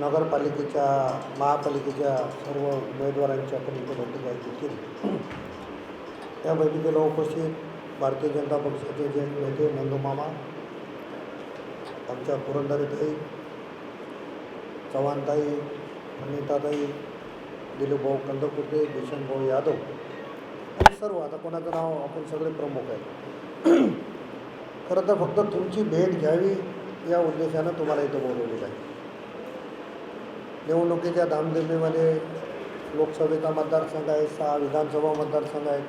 नगरपालिकेच्या महापालिकेच्या सर्व उमेदवारांची आपण इथे बैठक आयोजित केली. त्या बैठकीला उपस्थित भारतीय जनता पक्षाचे जे नेते नंदूमामा, आमच्या पुरंदरेताई, चव्हाणताई, अनिताताई, दिलीपभाऊ कंदकुर्ते, भीषणभाऊ यादव आणि सर्व, आता कोणाचं नाव, आपण सगळे प्रमुख आहेत. खरं तर फक्त तुमची भेट घ्यावी या उद्देशानं तुम्हाला इथं बोलवलेलं आहे. निवडणुकीच्या धामधुमीमध्ये लोकसभेचा मतदारसंघ आहे, 6 विधानसभा मतदारसंघ आहेत,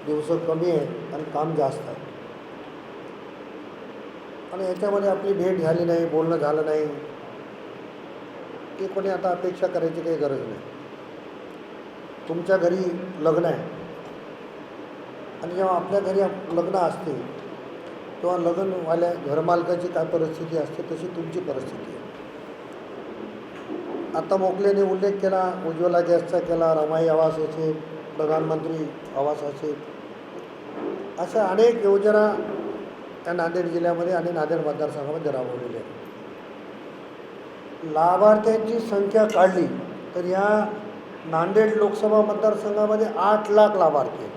दिवस कमी आहेत आणि काम जास्त आहे. आणि याच्यामध्ये आपली भेट झाली नाही, बोलणं झालं नाही, की कोणी आता अपेक्षा करायची काही गरज नाही. तुमच्या घरी लग्न आहे आणि जेव्हा आपल्या घरी लग्न असते तेव्हा लग्नवाल्या घरमालकाची काय परिस्थिती असते तशी तुमची परिस्थिती आहे. आता मोकलेने उल्लेख केला, उज्ज्वला गॅसचा केला, रमाई आवास असेल, प्रधानमंत्री आवास असेल, अशा अनेक योजना त्या नांदेड जिल्ह्यामध्ये आणि नांदेड मतदारसंघामध्ये राबवलेल्या आहेत. लाभार्थ्यांची संख्या काढली तर या नांदेड लोकसभा मतदारसंघामध्ये 8 लाख लाभार्थी आहेत.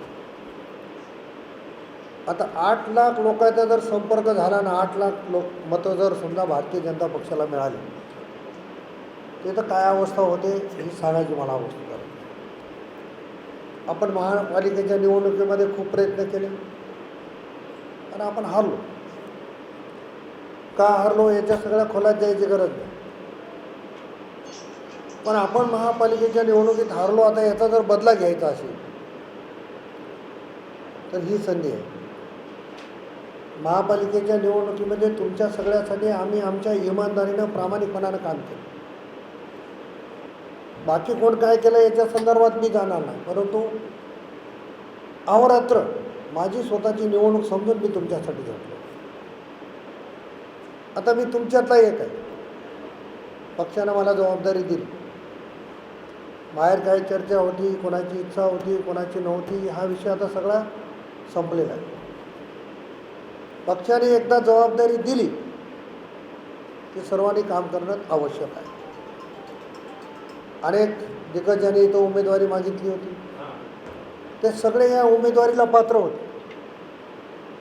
आता 8 लाख लोकांचा जर संपर्क झाला ना, 8 लाख मतं जर समजा भारतीय जनता पक्षाला मिळाली ते तर काय अवस्था होते ही सांगायची मला अवस्था करायची. आपण महापालिकेच्या निवडणुकीमध्ये खूप प्रयत्न केले आणि आपण हारलो. का हारलो याच्या सगळ्या खोलात जायची गरज नाही. पण आपण महापालिकेच्या निवडणुकीत हारलो, आता याचा जर बदला घ्यायचा असेल तर ही संधी आहे. महापालिकेच्या निवडणुकीमध्ये तुमच्या सगळ्यासाठी आम्ही आमच्या इमानदारीनं प्रामाणिकपणानं काम केलं. बाकी कोण काय केलं याच्या संदर्भात मी जाणार नाही, परंतु अहोरात्र माझी स्वतःची निवडणूक समजून मी तुमच्यासाठी झटलो. आता मी तुमच्यातला एक आहे. पक्षानं मला जबाबदारी दिली. बाहेर काही चर्चा होती, कोणाची इच्छा होती, कोणाची नव्हती, हा विषय आता सगळा संपलेला आहे. पक्षाने एकदा जबाबदारी दिली की सर्वांनी काम करणं आवश्यक आहे. अनेक दिग्गजांनी इथं उमेदवारी मागितली होती, ते सगळे या उमेदवारीला पात्र होते.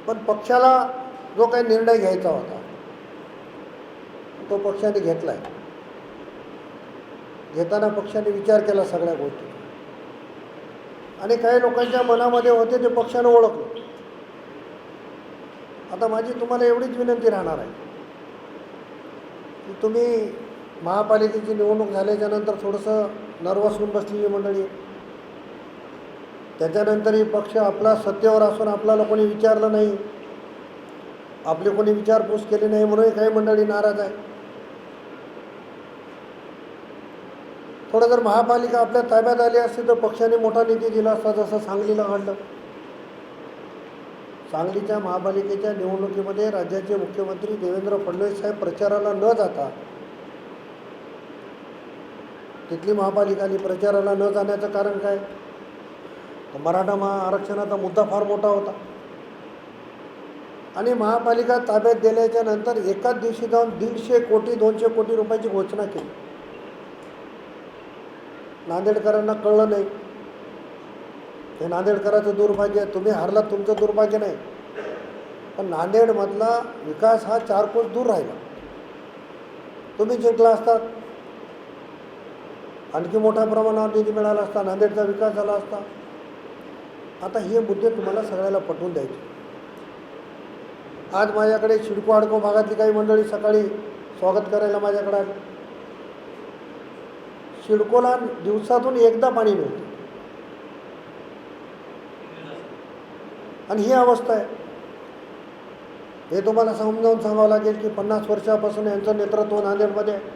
पण पक्षाला जो काही निर्णय घ्यायचा होता तो पक्षाने घेतला आहे. घेताना पक्षाने विचार केला सगळ्या गोष्टी, आणि काही लोकांच्या मनामध्ये होते ते पक्षाने ओळखलं. आता माझी तुम्हाला एवढीच विनंती राहणार आहे की तुम्ही महापालिकेची निवडणूक झाल्याच्यानंतर थोडंसं नर्वस होऊन बसलेली मंडळी, त्याच्यानंतरही पक्ष आपला सत्तेवर असून आपल्याला कोणी विचारलं नाही, आपली कोणी विचारपूस केली नाही म्हणून काही मंडळी नाराज आहे. थोडं जर महापालिका आपल्या ताब्यात आली असती तर पक्षाने मोठा निधी दिला असता, जसं सांगलीला घडलं. सांगलीच्या महापालिकेच्या निवडणुकीमध्ये राज्याचे मुख्यमंत्री देवेंद्र फडणवीस साहेब प्रचाराला न जाता, तिथली महापालिकाने प्रचाराला न जाण्याचं कारण काय? तर मराठा आरक्षणाचा मुद्दा फार मोठा होता आणि महापालिका ताब्यात दिल्याच्या नंतर एकाच दिवशी जाऊन 150 कोटी 200 कोटी रुपयाची घोषणा केली. नांदेडकरांना कळलं नाही. हे नांदेडकरांचं दुर्भाग्य आहे. तुम्ही हारलात, तुमचं दुर्भाग्य नाही, पण नांदेडमधला विकास हा 4 कोस दूर राहिला. तुम्ही जिंकला असतात, आणखी मोठ्या प्रमाणावर निधी मिळाला असता, नांदेडचा विकास झाला असता. आता हे मुद्दे तुम्हाला सगळ्याला पटवून द्यायचे. आज माझ्याकडे सिडको हडको भागातली काही मंडळी सकाळी स्वागत करायला माझ्याकडे आली. सिडकोला दिवसातून एकदा पाणी मिळतं आणि ही अवस्था आहे. हे तुम्हाला समजावून सांगावं लागेल की 50 वर्षापासून यांचं नेतृत्व नांदेडमध्ये आहे.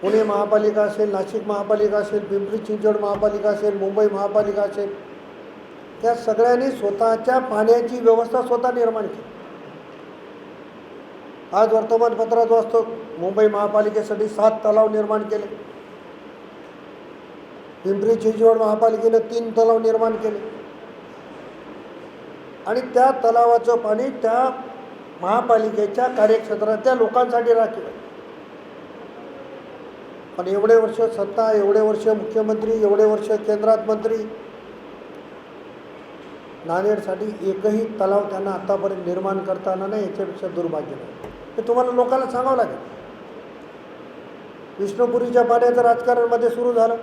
पुणे महापालिका असेल, नाशिक महापालिका असेल, पिंपरी चिंचवड महापालिका असेल, मुंबई महापालिका असेल, त्या सगळ्यांनी स्वतःच्या पाण्याची व्यवस्था स्वतः निर्माण केली. आज वर्तमानपत्रात वाचतो मुंबई महापालिकेसाठी 7 तलाव निर्माण केले, पिंपरी चिंचवड महापालिकेने 3 तलाव निर्माण केले आणि त्या तलावाचं पाणी त्या महापालिकेच्या कार्यक्षेत्रातल्या लोकांसाठी राखीव आहे. पण एवढे वर्ष सत्ता, एवढे वर्ष मुख्यमंत्री, एवढे वर्ष केंद्रात मंत्री, नांदेडसाठी एकही तलाव त्यांना आतापर्यंत निर्माण करता आला नाही. याच्यापेक्षा दुर्भाग्य नाही. हे तुम्हाला लोकांना सांगावं लागेल. विष्णुपुरीच्या पाण्याचं राजकारणामध्ये सुरू झालं.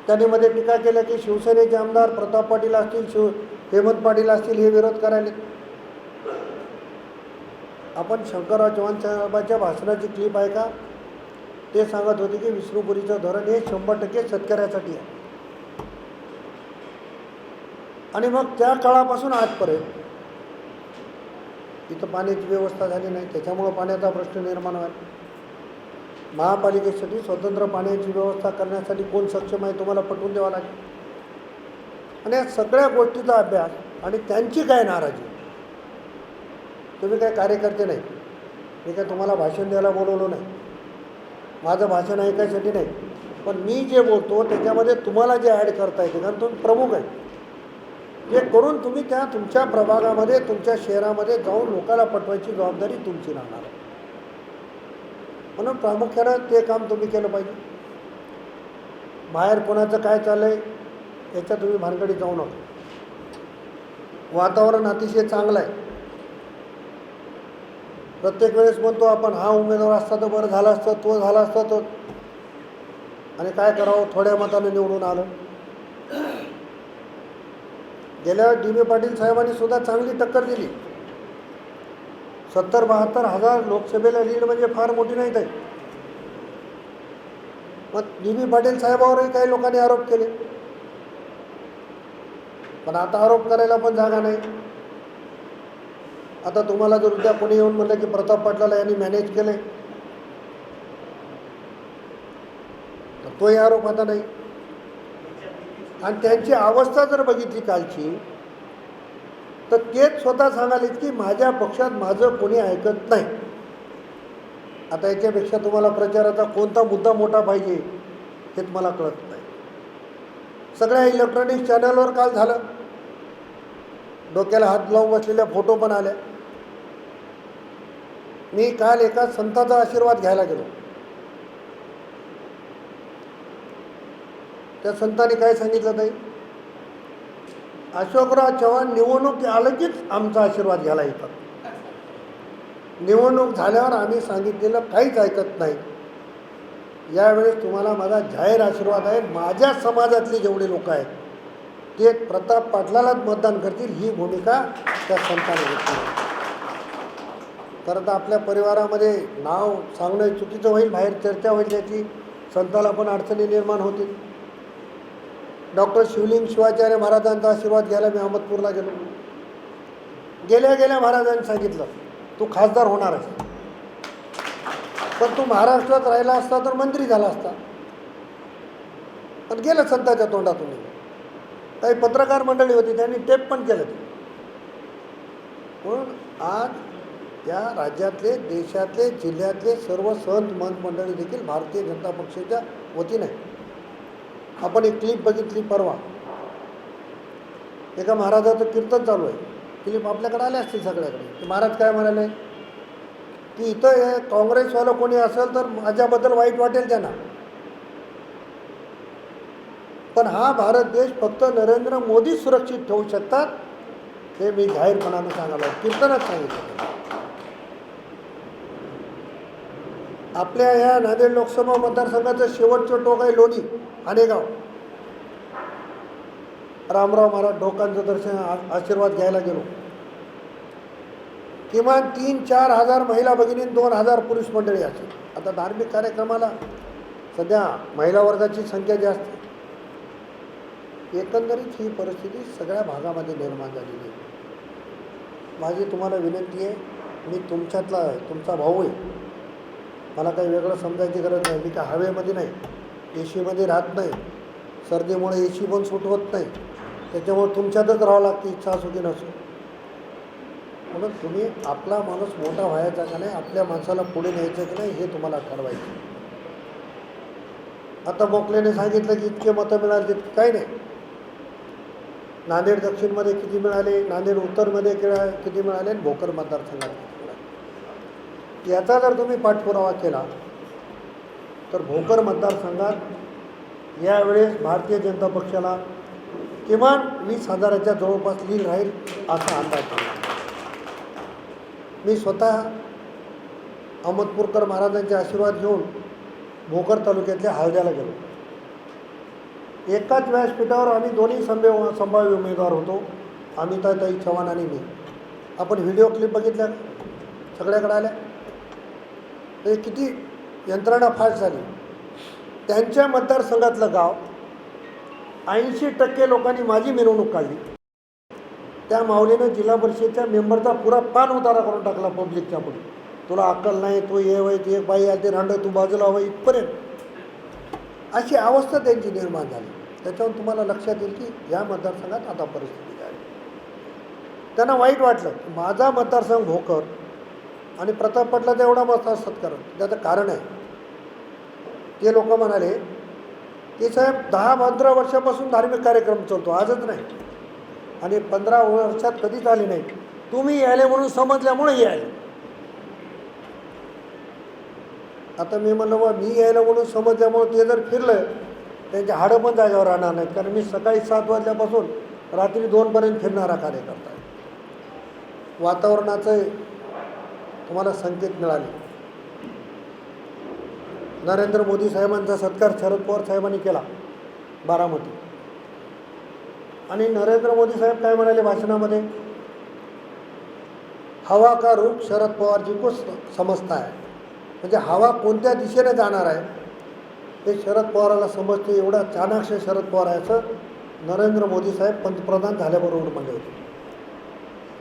त्यांनी मध्ये टीका केल्या की शिवसेनेचे आमदार प्रताप पाटील असतील, हेमंत पाटील असतील, हे विरोध करायले. आपण शंकरराव चव्हाण साहेबांच्या भाषणाची क्लिप आहे का? ते सांगत होते की विष्णुपुरीचं धरण हे 100% शेतकऱ्यासाठी आहे. आणि मग त्या काळापासून आजपर्यंत इथं पाण्याची व्यवस्था झाली नाही. त्याच्यामुळं पाण्याचा प्रश्न निर्माण व्हायला. महापालिकेसाठी स्वतंत्र पाण्याची व्यवस्था करण्यासाठी कोण सक्षम आहे तुम्हाला पटवून द्यावा लागेल. आणि या सगळ्या गोष्टीचा अभ्यास आणि त्यांची काय नाराजी. तुम्ही काय कार्यकर्ते नाही, मी काय तुम्हाला भाषण द्यायला बोलवलं नाही, माझं भाषण ऐकायसाठी नाही. पण मी जे बोलतो त्याच्यामध्ये तुम्हाला जे ॲड करता येते, कारण तुम्ही प्रमुख आहे, जे करून तुम्ही त्या तुमच्या प्रभागामध्ये, तुमच्या शहरामध्ये जाऊन लोकांना पटवायची जबाबदारी तुमची राहणार आहे. म्हणून प्रामुख्यानं ते काम तुम्ही केलं पाहिजे. बाहेर कोणाचं काय चाललं आहे याच्या तुम्ही भानगडीत जाऊ नका. वातावरण अतिशय चांगलं आहे. प्रत्येक वेळेस म्हणतो आपण हा उमेदवार असता तर बरं झालं असतं, तो झाला असता तो, आणि काय करावं, थोड्या मताने निवडून आलं. गेल्या डी.बी. पाटील साहेबांनी सुद्धा चांगली टक्कर दिली. 70-72 हजार लोकसभेला लीड म्हणजे फार मोठी नाहीत आहे. मग डी.बी. पाटील साहेबावरही काही लोकांनी आरोप केले, पण आता आरोप करायला पण जागा नाही. आता तुम्हाला जर उद्या कोणी येऊन म्हणलं की प्रताप पाटलाला यांनी मॅनेज केले, तर तोही आरोप आता नाही. आणि त्यांची अवस्था जर बघितली कालची, तर तेच स्वतः सांगालेत की माझ्या पक्षात माझं कोणी ऐकत नाही. आता याच्यापेक्षा तुम्हाला प्रचाराचा कोणता मुद्दा मोठा पाहिजे हे तुम्हाला कळत नाही. सगळ्या इलेक्ट्रॉनिक चॅनलवर काल झालं. डोक्याला हात लावून बसलेल्या फोटो पण आल्या. मी काल एका संताचा आशीर्वाद घ्यायला गेलो. त्या संतांनी काय सांगितलं ताई, अशोकराव चव्हाण निवडणूक आलं कीच आमचा आशीर्वाद घ्यायला येतात. निवडणूक झाल्यावर आम्ही सांगितलेलं काहीच ऐकत नाही. यावेळेस तुम्हाला माझा जाहीर आशीर्वाद आहे. माझ्या समाजातले जेवढे लोक आहेत ते प्रताप पाटलालाच मतदान करतील, ही भूमिका त्या संतांनी घेतली. खरं तर आपल्या परिवारामध्ये नाव सांगणं चुकीचं होईल, बाहेर चर्चा होईल, त्याची संताला पण अडचणी निर्माण होतील. डॉक्टर शिवलिंग शिवाचार्य महाराजांचा आशीर्वाद घ्यायला मी अहमदपूरला गेलो. गेल्या गेल्या महाराजांनी सांगितलं तू खासदार होणार आहेस, पण तू महाराष्ट्रात राहिला असता तर मंत्री झाला असता. पण गेलं संतांच्या तोंडातून. काही पत्रकार मंडळी होती, त्यांनी टेप पण केलं ते. म्हणून आज या राज्यातले, देशातले, जिल्ह्यातले सर्व संत मंत मंडळी देखील भारतीय जनता पक्षाच्या वतीने. आपण एक क्लिप बघितली परवा, एका महाराजाचं कीर्तन चालू आहे. क्लिप आपल्याकडे आले असतील सगळ्याकडे. महाराज काय म्हणाले की इथं हे काँग्रेसवालं कोणी असेल तर माझ्याबद्दल वाईट वाटेल त्यांना, पण हा भारत देश फक्त नरेंद्र मोदी सुरक्षित ठेवू शकतात, हे मी जाहीरपणानं सांगायला कीर्तनात सांगितलं. आपल्या या नांदेड लोकसभा मतदारसंघाचं शेवटचं टोक आहे लोणी आनेगाव. रामराव महाराज ढोकांचं दर्शन आशीर्वाद घ्यायला गेलो. किमान 3-4 हजार महिला भगिनी, 2,000 पुरुष मंडळी असेल. आता धार्मिक कार्यक्रमाला सध्या महिला वर्गाची संख्या जास्त. एकंदरीत ही परिस्थिती सगळ्या भागामध्ये निर्माण झालेली आहे. माझी तुम्हाला विनंती आहे, मी तुमच्यातला आहे, तुमचा भाऊ आहे. मला काही वेगळं समजायची गरज नाही. मी काय हवेमध्ये नाही, एसीमध्ये राहत नाही. सर्दीमुळे एसी पण सूट होत नाही, त्याच्यामुळे तुमच्यातच राहावं लागते, इच्छा असो की नसो. म्हणून तुम्ही आपला माणूस मोठा व्हायचा का नाही, आपल्या माणसाला पुढे न्यायचं की नाही, हे तुम्हाला ठरवायचं. आता बोकलेने सांगितलं की इतके मतं मिळाले, काही नाही. नांदेड दक्षिणमध्ये किती मिळाले, नांदेड उत्तरमध्ये किती मिळाले, भोकर मतदारसंघात किती मिळाले, याचा जर तुम्ही पाठपुरावा केला तर भोकर मतदारसंघात यावेळेस भारतीय जनता पक्षाला किमान 20,000च्या जवळपास लीड राहील असा अंदाज आहे. मी स्वतः अहमदपूरकर महाराजांचे आशीर्वाद घेऊन भोकर तालुक्यातल्या हळद्याला गेलो. एकाच व्यासपीठावर आम्ही दोन्ही संभाव्य उमेदवार होतो, अमिताताई चव्हाण आणि मी. आपण व्हिडिओ क्लिप बघितल्या सगळ्याकडे आल्या. ते किती यंत्रणा फास्ट झाली. त्यांच्या मतदारसंघातलं गाव 80% लोकांनी माझी मिरवणूक काढली. त्या माऊलीनं जिल्हा परिषदेच्या मेंबरचा पुरा पान उतारा करून टाकला पब्लिकच्या पुढे. तुला अक्कल नाही, तो ये वय ते बाई आते रांड तू बाजूला हवं इथपर्यंत अशी अवस्था त्यांची निर्माण झाली. त्याच्यावरून तुम्हाला लक्षात येईल की या मतदारसंघात आता परिस्थिती काय. त्यांना वाईट वाटलं. माझा मतदारसंघ भोकर आणि प्रताप पाटलाचा एवढा मोठा सत्कार. त्याचं कारण आहे, ते लोक म्हणाले की साहेब 10-15 वर्षापासून धार्मिक कार्यक्रम चालतो, आजच नाही, आणि 15 वर्षात कधीच आले नाही. तुम्ही यायले म्हणून समजल्यामुळे यायले. आता मी म्हणलं बा मी यायला म्हणून समजल्यामुळे ते जर फिरलं त्यांचे हाडं पण जागेवर राहणार नाहीत, कारण मी सकाळी 7 वाजल्यापासून रात्री 2पर्यंत फिरणारा कार्यकर्ता आहे. वातावरणाचं तुम्हाला संकेत मिळाले. नरेंद्र मोदी साहेबांचा सत्कार शरद पवार साहेबांनी केला बारामती. आणि नरेंद्र मोदी साहेब काय म्हणाले भाषणामध्ये, हवा का रुख शरद पवारजी को समजता है. म्हणजे हवा कोणत्या दिशेने जाणार आहे हे शरद पवाराला समजते. एवढा चाणाक्ष शरद पवार आहे असं नरेंद्र मोदी साहेब पंतप्रधान झाल्याबरोबर म्हणले होते.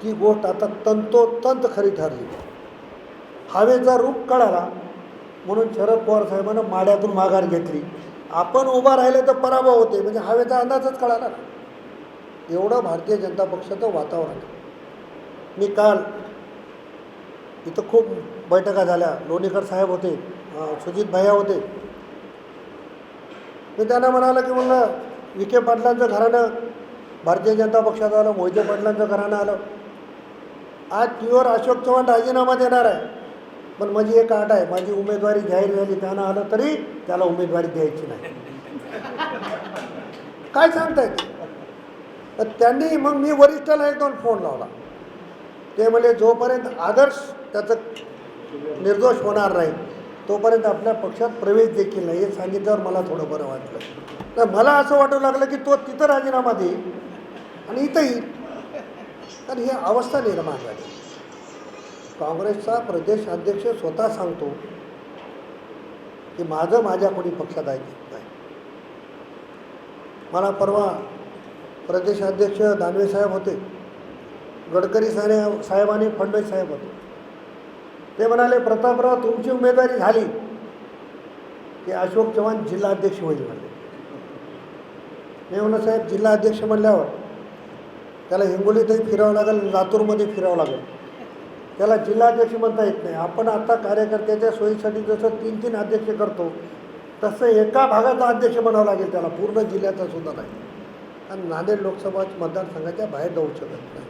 ती गोष्ट आता तंतोतंत खरी ठरली. हवेचा रूप कळाला म्हणून शरद पवार साहेबांना माड्यातून माघार घेतली. आपण उभा राहिले तर पराभव होते, म्हणजे हवेचा अंदाजच कळाला ना. एवढं भारतीय जनता पक्षाचं वातावरण. मी काल इथं खूप बैठका झाल्या. लोणीकर साहेब होते, सुजित भैया होते. मी त्यांना म्हणालं की म्हणलं विखे पाटलांचं घराणं भारतीय जनता पक्षात आलं, मोहिते पाटलांचं घराणं आलं. आज प्युअर अशोक चव्हाण राजीनामा देणार आहे, पण माझी एक अट आहे, माझी उमेदवारी जाहीर झाली त्यानं आलं तरी त्याला उमेदवारी द्यायची नाही. काय सांगतायत. तर त्यांनी मग मी वरिष्ठाला 1-2 फोन लावला. ते म्हणजे जोपर्यंत आदर्श त्याचं निर्दोष होणार नाही तोपर्यंत आपल्या पक्षात प्रवेश देखील नाही हे सांगितल्यावर मला थोडं बरं वाटलं. तर मला असं वाटू लागलं की तो तिथं राजीनामा देईल आणि इथं येईल. तर ही अवस्था निर्माण झाली. काँग्रेसचा प्रदेश अध्यक्ष स्वतः सांगतो की माझ्या कोणी पक्षात ऐकत नाही. मला परवा प्रदेशाध्यक्ष दानवे साहेब होते, गडकरी साहेब आणि फडणवीस साहेब होते. ते म्हणाले प्रतापराव तुमची उमेदवारी झाली की अशोक चव्हाण जिल्हाध्यक्ष होईल म्हणले. मी म्हणलं साहेब जिल्हाध्यक्ष म्हणल्यावर त्याला हिंगोलीतही फिरावं लागेल, लातूरमध्ये फिरावं लागेल, त्याला जिल्हाध्यक्ष म्हणता येत नाही. आपण आता कार्यकर्त्याच्या सोयीसाठी जसं 3-3 अध्यक्ष करतो तसं एका भागाचा अध्यक्ष बनावं लागेल त्याला, पूर्ण जिल्ह्याचा सुद्धा नाही. आणि नांदेड लोकसभा मतदारसंघाच्या बाहेर जाऊ शकत नाही.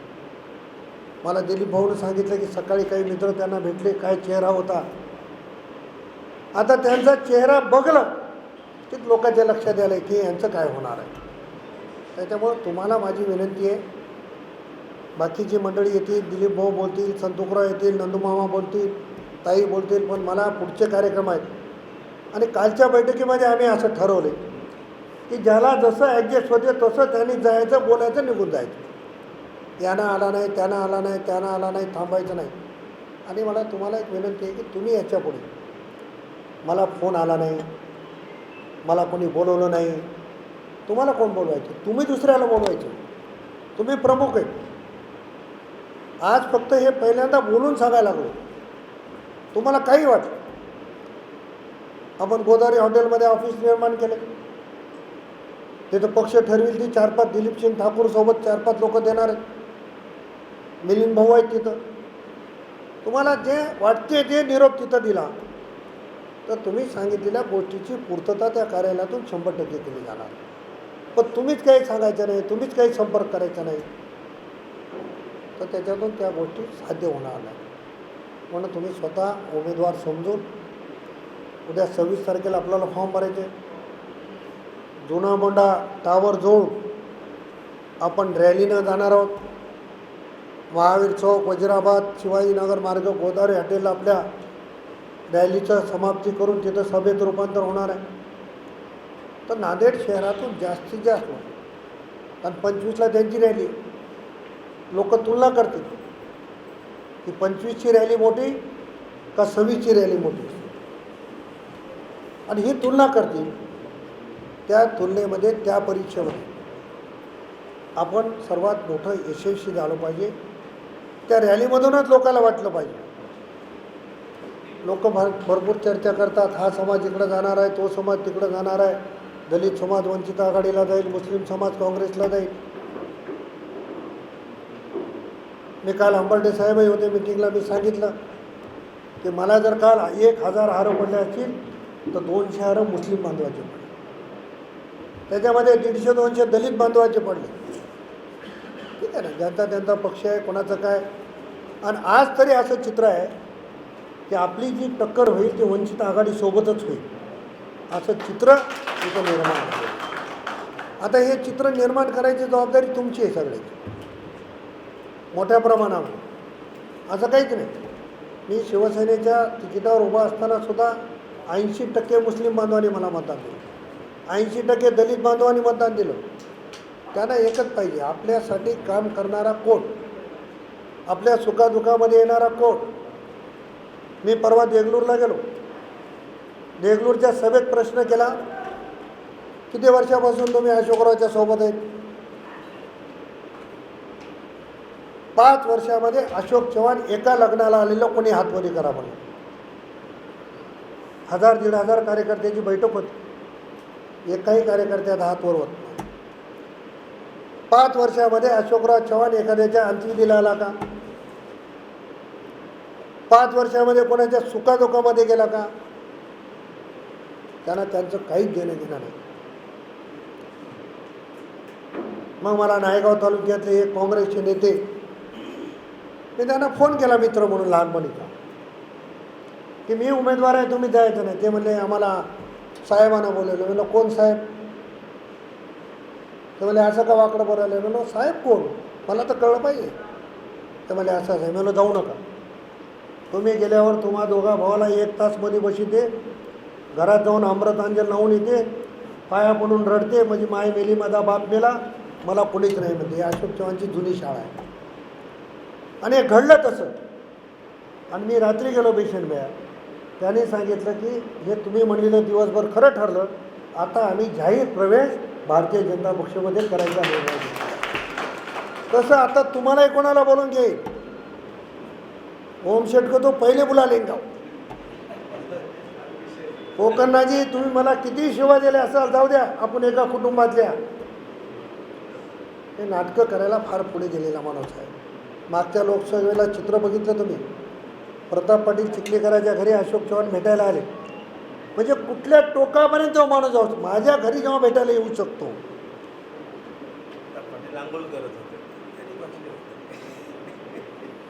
मला दिलीप भाऊनं सांगितलं की सकाळी काही मित्र त्यांना भेटले, काय चेहरा होता. आता त्यांचा चेहरा बघलं की लोकांच्या लक्षात आलं की यांचं काय होणार आहे. त्याच्यामुळं तुम्हाला माझी विनंती आहे, बाकीची मंडळी येतील, दिलीप भाऊ बोलतील, संतोषराव येतील, नंदूमामा बोलतील, ताई बोलतील, पण मला पुढचे कार्यक्रम आहेत. आणि कालच्या बैठकीमध्ये आम्ही असं ठरवले की ज्याला जसं ॲडजस्ट होते तसं त्यांनी जायचं, बोलायचं, निघून जायचं. यानं आला नाही, त्यानं आला नाही, त्यानं आला नाही, थांबायचं नाही. आणि मला तुम्हाला एक विनंती आहे की तुम्ही याच्यापुढे, मला फोन आला नाही, मला कोणी बोलवलं नाही, तुम्हाला कोण बोलवायचं, तुम्ही दुसऱ्याला बोलवायचं. तुम्ही प्रमुख आहे. आज फक्त हे पहिल्यांदा बोलून सांगायला लागलो. तुम्हाला काही वाटलं, आपण गोदावरी हॉटेलमध्ये ऑफिस निर्माण केले, तिथं पक्ष ठरविल ती 4-5 दिलीप सिंग ठाकूर सोबत 4-5 लोक देणार आहेत, मिलिंद भाऊ आहेत तिथं. तुम्हाला जे वाटते ते निरोप तिथं दिला तर तुम्ही सांगितलेल्या गोष्टीची पूर्तता त्या कार्यालयातून 100% केली जाणार. पण तुम्हीच काही सांगायचं नाही, तुम्हीच काही संपर्क करायचा नाही, तर त्याच्यातून त्या गोष्टी साध्य होणार नाही. म्हणून तुम्ही स्वतः उमेदवार समजून उद्या 26 तारखेला आपल्याला फॉर्म भरायचे. जुना मोंढा टावर जवळ आपण रॅलीनं जाणार आहोत. महावीर चौक, वजिराबाद, शिवाजीनगर मार्ग, गोदावरी हॉटेलला आपल्या रॅलीचं समाप्ती करून तिथं सभेत रूपांतर होणार आहे. तर नांदेड शहरातून जास्तीत जास्त लोक, कारण 25ला त्यांची रॅली, लोक तुलना करतील की 25ची रॅली मोठी का 26ची रॅली मोठी, आणि ही तुलना करतील. त्या तुलनेमध्ये, त्या परीक्षेमध्ये आपण सर्वात मोठं यशस्वी झालं पाहिजे. त्या रॅलीमधूनच लोकांना वाटलं पाहिजे. लोक भरपूर चर्चा करतात, हा समाज इकडं जाणार आहे, तो समाज तिकडं जाणार आहे, दलित समाज वंचित आघाडीला जाईल, मुस्लिम समाज काँग्रेसला जाईल. मी काल अंबर्डे साहेबही होते मिटिंगला. मी सांगितलं की मला जर काल 1000 हारं पडले असतील तर 200 हारं मुस्लिम बांधवाचे पडले, त्याच्यामध्ये 150-200 दलित बांधवाचे पडले. ठीक आहे ना, ज्यांचा त्यांचा पक्ष आहे, कोणाचं काय. आणि आज तरी असं चित्र आहे की आपली जी टक्कर होईल ती वंचित आघाडीसोबतच होईल, असं चित्र इथं निर्माण होईल. आता हे चित्र निर्माण करायची जबाबदारी तुमची आहे सगळ्याची, मोठ्या प्रमाणावर. असं काहीच नाही. मी शिवसेनेच्या तिकिटावर उभा असताना सुद्धा 80% मुस्लिम बांधवांनी मला मतदान दिलं, 80% दलित बांधवांनी मतदान दिलं. त्यांना एकच पाहिजे, आपल्यासाठी काम करणारा कोण, आपल्या सुखादुखामध्ये येणारा कोण. मी परवा देगलूरला गेलो. देगलूरच्या सभेत प्रश्न केला, किती वर्षापासून तुम्ही अशोकरावच्या सोबत आहेत? 5 वर्षामध्ये अशोक चव्हाण एका लग्नाला आलेलं कोणी हातवरी करा म्हणून. 1000-1500 कार्यकर्त्याची बैठक होती, एकाही कार्यकर्त्याचा हात वर होत नाही. 5 वर्षामध्ये अशोकराव चव्हाण एखाद्याच्या अंत्यविधीला आला का? 5 वर्षामध्ये कोणाच्या सुखादुखामध्ये गेला का? त्यांना त्यांचं काहीच देणं घेणं नाही. मग मला नायगाव तालुक्यातले एक काँग्रेसचे नेते, मी त्यांना फोन केला मित्र म्हणून लहानपणीचा, की मी उमेदवार आहे, तुम्ही जायचं नाही. ते म्हणले आम्हाला साहेबांना बोलवलं. म्हणलं कोण साहेब? ते म्हणले असं का वाकडं बोलायला? म्हणलं साहेब कोण, मला तर कळलं पाहिजे. ते म्हणले असं आहे. म्हणलं जाऊ नका, तुम्ही गेल्यावर तुम्हा दोघा भावाला 1 तास मध्ये बशिते, घरात जाऊन अमृतांजल लावून येते, पाया पडून रडते, म्हणजे माय मेली, माझा बाप मेला, मला कोणीच नाही म्हणते. अशोक चव्हाणची जुनी शाळा आहे. आणि हे घडलं तसं. आणि मी रात्री गेलो बेशनब्या, त्यांनी सांगितलं की हे तुम्ही म्हणलेलं दिवसभर खरं ठरलं, आता आम्ही जाहीर प्रवेश भारतीय जनता पक्षामध्ये करायचा निर्णय घेतला. तसं आता तुम्हालाही कोणाला बोलून घेईल, ओम शेठ को तो पहिले बुला लेंगे. कोकणनाजी तुम्ही मला किती शिवा दिल्या असाल, जाऊ द्या, आपण एका कुटुंबातल्या. हे नाटकं करायला फार पुढे गेलेला माणूस आहे. मागच्या लोकसभेला चित्र बघितलं तुम्ही, प्रताप पाटील चिखलीकराच्या घरी अशोक चव्हाण भेटायला आले. म्हणजे कुठल्या टोकापर्यंत तो माणूस जाऊ, माझ्या घरी जेव्हा भेटायला येऊ शकतो.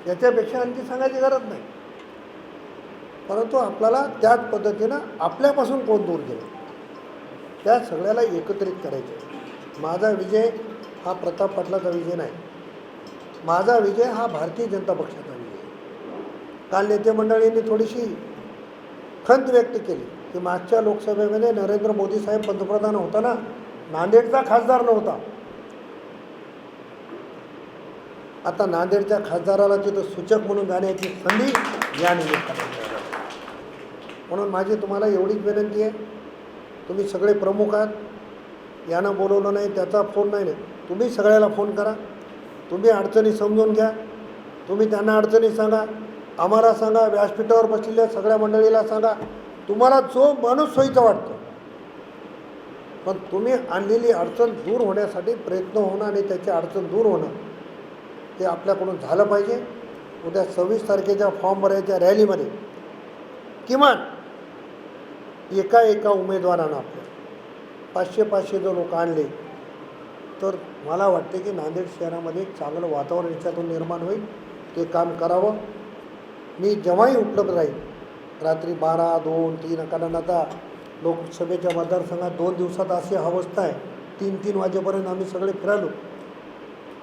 याच्यापेक्षा आणखी सांगायची गरज नाही. परंतु आपल्याला त्याच पद्धतीनं आपल्यापासून कोण दूर गेलं, त्या सगळ्याला एकत्रित करायचं. माझा विजय हा प्रताप पाटलाचा विजय नाही, माझा विजय हा भारतीय जनता पक्षाचा विजय. काल नेते मंडळींनी थोडीशी खंत व्यक्त केली की मागच्या लोकसभेमध्ये नरेंद्र मोदी साहेब पंतप्रधान होताना नांदेडचा खासदार नव्हता. आता नांदेडच्या खासदाराला तिथं सूचक म्हणून जाण्याची संधी या निमित्ताने. म्हणून माझी तुम्हाला एवढीच विनंती आहे, तुम्ही सगळे प्रमुख आहात, यानं बोलवलं नाही त्याचा फोन नाही, तुम्ही सगळ्याला फोन करा, तुम्ही अडचणी समजून घ्या, तुम्ही त्यांना अडचणी सांगा, आम्हाला सांगा, व्यासपीठावर बसलेल्या सगळ्या मंडळीला सांगा, तुम्हाला जो माणूस सोयीचा वाटतो. पण तुम्ही आणलेली अडचण दूर होण्यासाठी प्रयत्न होणं आणि त्याची अडचण दूर होणं ते आपल्याकडून झालं पाहिजे. उद्या 26 तारखेच्या फॉर्म भरायच्या रॅलीमध्ये किमान एका उमेदवारानं आपल्या 500-500 जर लोक आणले तर मला वाटते की नांदेड शहरामध्ये एक चांगलं वातावरण याच्यातून निर्माण होईल. ते काम करावं. मी जेव्हाही उपलब्ध राहील रात्री 12, 2, 3 कारण आता लोकसभेच्या मतदारसंघात 2 दिवसात अशी अवस्था आहे, 3-3 वाजेपर्यंत आम्ही सगळे फिरालो.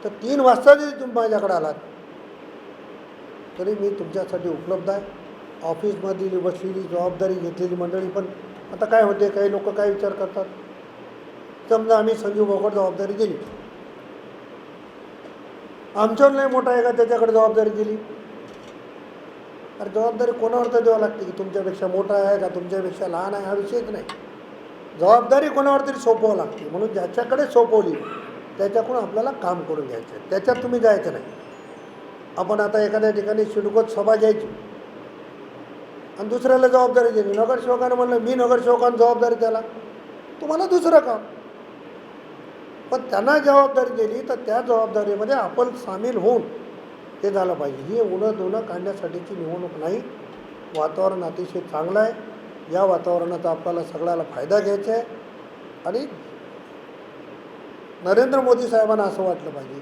तर 3 वाजता जरी तुम्ही माझ्याकडे आलात तरी मी तुमच्यासाठी उपलब्ध आहे. ऑफिसमधली बसलेली जबाबदारी घेतलेली मंडळी पण आता काय होते, काही लोक काय विचार करतात, समजा आम्ही संजीव भाऊकडे जबाबदारी दिली, आमच्यावर नाही मोठा आहे का त्याच्याकडे जबाबदारी दिली. अरे जबाबदारी कोणावर तर द्यावं लागते की तुमच्यापेक्षा मोठा आहे का तुमच्यापेक्षा लहान आहे हा विषयच नाही. जबाबदारी कोणावर तरी सोपवावं लागते. म्हणून ज्याच्याकडे सोपवली त्याच्याकडून आपल्याला काम करून घ्यायचं आहे, त्याच्यात तुम्ही जायचं नाही. आपण आता एखाद्या ठिकाणी शिडकोत सभा घ्यायची आणि दुसऱ्याला जबाबदारी दिली, नगरसेवकानं म्हणलं मी नगरसेवकानं जबाबदारी द्याला, तुम्हाला दुसरं काम. पण त्यांना जबाबदारी दिली तर त्या जबाबदारीमध्ये आपण सामील होऊन ते झालं पाहिजे. ही उणं काढण्यासाठीची निवडणूक नाही. वातावरण अतिशय चांगलं आहे. या वातावरणाचा आपल्याला सगळ्याला फायदा घ्यायचा आहे. आणि नरेंद्र मोदी साहेबांना असं वाटलं पाहिजे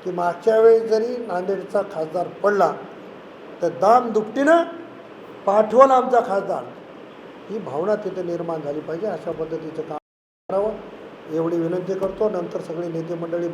की मागच्या वेळेस जरी नांदेडचा खासदार पडला तर दाम दुपटीनं पाठवलं आमचा खासदार, ही भावना तिथे निर्माण झाली पाहिजे. अशा पद्धतीचं काम करावं एवढी विनंती करतो. नंतर सगळे नेते मंडळी